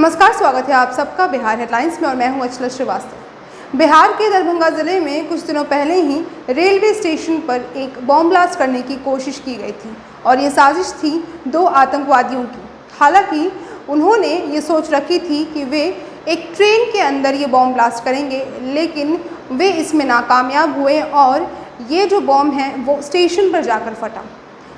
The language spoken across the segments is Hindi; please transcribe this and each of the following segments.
नमस्कार, स्वागत है आप सबका बिहार हेडलाइंस में और मैं हूं अचला श्रीवास्तव। बिहार के दरभंगा ज़िले में कुछ दिनों पहले ही रेलवे स्टेशन पर एक बॉम्ब ब्लास्ट करने की कोशिश की गई थी और ये साजिश थी दो आतंकवादियों की। हालांकि उन्होंने ये सोच रखी थी कि वे एक ट्रेन के अंदर ये बॉम्ब ब्लास्ट करेंगे, लेकिन वे इसमें नाकामयाब हुए और ये जो बॉम्ब है वो स्टेशन पर जाकर फटा।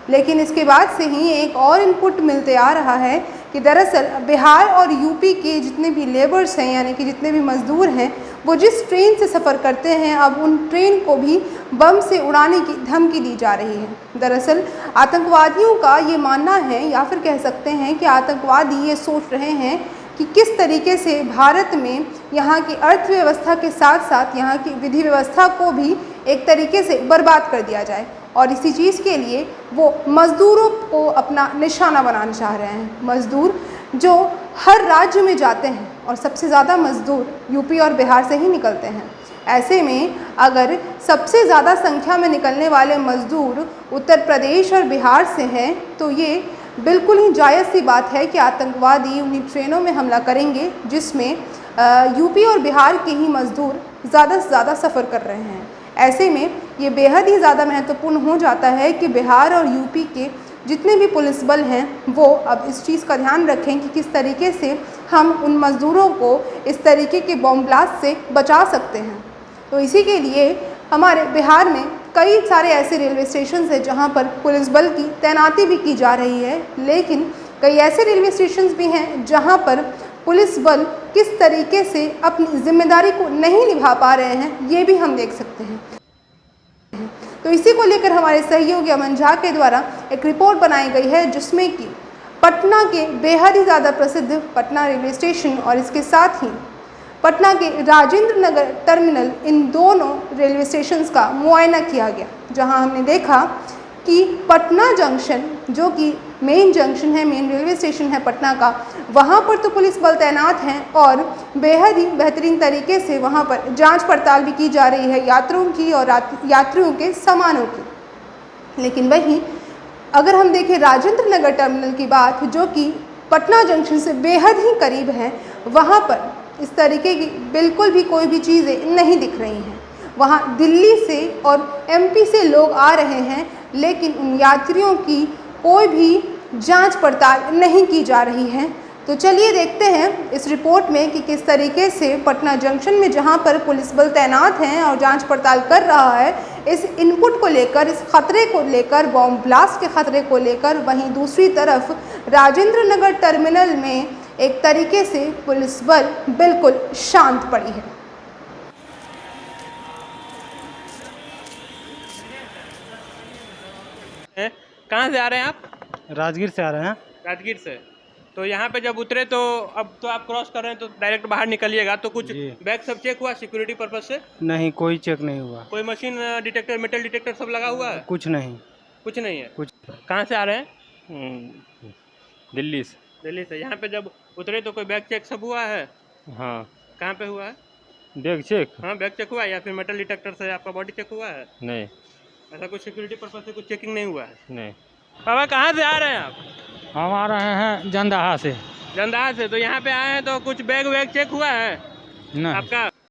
लेकिन इसके बाद से ही एक और इनपुट मिलते आ रहा है कि दरअसल बिहार और यूपी के जितने भी लेबर्स हैं, यानी कि जितने भी मज़दूर हैं, वो जिस ट्रेन से सफ़र करते हैं, अब उन ट्रेन को भी बम से उड़ाने की धमकी दी जा रही है। दरअसल आतंकवादियों का ये मानना है, या फिर कह सकते हैं कि आतंकवादी ये सोच रहे हैं कि किस तरीके से भारत में यहाँ की अर्थव्यवस्था के साथ साथ यहाँ की विधि व्यवस्था को भी एक तरीके से बर्बाद कर दिया जाए, और इसी चीज़ के लिए वो मज़दूरों को अपना निशाना बनाना चाह रहे हैं। मज़दूर जो हर राज्य में जाते हैं और सबसे ज़्यादा मज़दूर यूपी और बिहार से ही निकलते हैं। ऐसे में अगर सबसे ज़्यादा संख्या में निकलने वाले मज़दूर उत्तर प्रदेश और बिहार से हैं, तो ये बिल्कुल ही जायज़ सी बात है कि आतंकवादी उन्हीं ट्रेनों में हमला करेंगे जिसमें यूपी और बिहार के ही मज़दूर ज़्यादा से ज़्यादा सफ़र कर रहे हैं। ऐसे में ये बेहद ही ज़्यादा महत्वपूर्ण हो जाता है कि बिहार और यूपी के जितने भी पुलिस बल हैं वो अब इस चीज़ का ध्यान रखें कि किस तरीके से हम उन मज़दूरों को इस तरीके के बॉम्ब ब्लास्ट से बचा सकते हैं। तो इसी के लिए हमारे बिहार में कई सारे ऐसे रेलवे स्टेशन हैं जहाँ पर पुलिस बल की तैनाती भी की जा रही है, लेकिन कई ऐसे रेलवे स्टेशन भी हैं जहाँ पर पुलिस बल किस तरीके से अपनी जिम्मेदारी को नहीं निभा पा रहे हैं, ये भी हम देख सकते हैं। तो इसी को लेकर हमारे सहयोगी अमन झा के द्वारा एक रिपोर्ट बनाई गई है, जिसमें कि पटना के बेहद ही ज़्यादा प्रसिद्ध पटना रेलवे स्टेशन और इसके साथ ही पटना के राजेंद्र नगर टर्मिनल, इन दोनों रेलवे स्टेशंस का मुआयना किया गया, जहां हमने देखा कि पटना जंक्शन, जो कि मेन जंक्शन है, मेन रेलवे स्टेशन है पटना का, वहाँ पर तो पुलिस बल तैनात हैं और बेहद ही बेहतरीन तरीके से वहाँ पर जांच पड़ताल भी की जा रही है यात्रियों की और यात्रियों के सामानों की। लेकिन वहीं अगर हम देखें राजेंद्र नगर टर्मिनल की बात, जो कि पटना जंक्शन से बेहद ही करीब है, वहाँ पर इस तरीके की बिल्कुल भी कोई भी चीज़ें नहीं दिख रही हैं। वहाँ दिल्ली से और एमपी से लोग आ रहे हैं, लेकिन उन यात्रियों की कोई भी जांच पड़ताल नहीं की जा रही है। तो चलिए देखते हैं इस रिपोर्ट में कि किस तरीके से पटना जंक्शन में, जहां पर पुलिस बल तैनात हैं और जांच पड़ताल कर रहा है, इस इनपुट को लेकर, इस खतरे को लेकर, बॉम्ब ब्लास्ट के खतरे को लेकर, वहीं दूसरी तरफ राजेंद्र नगर टर्मिनल में एक तरीके से पुलिस बल बिल्कुल शांत पड़ी है। कहाँ से आ रहे हैं आप? राजगीर से आ रहे हैं। राजगीर से। तो यहाँ पे जब उतरे तो अब तो आप क्रॉस कर रहे हैं तो डायरेक्ट बाहर निकलिएगा, तो कुछ बैग सब चेक हुआ सिक्योरिटी पर्पज से? नहीं, कोई चेक नहीं हुआ। कोई मशीन डिटेक्टर, मेटल डिटेक्टर सब लगा हुआ है? कुछ नहीं। कुछ नहीं है। कुछ। कहाँ से आ रहे हैं? दिल्ली से। दिल्ली से। यहाँ पे जब उतरे तो कोई बैग चेक सब हुआ है? हाँ। कहाँ पे हुआ है? Bag check? हाँ, बैग चेक हुआ है या फिर मेटल डिटेक्टर से आपका बॉडी चेक हुआ है? नहीं। ऐसा कुछ सिक्योरिटी पर्पज से कुछ चेकिंग नहीं हुआ है? नहीं। बाबा कहाँ से आ रहे हैं आप? हम आ रहे हैं जंदाहा से। जंदाहा से। तो यहाँ पे आए हैं तो कुछ बैग वैग चेक हुआ है नहीं। आपका?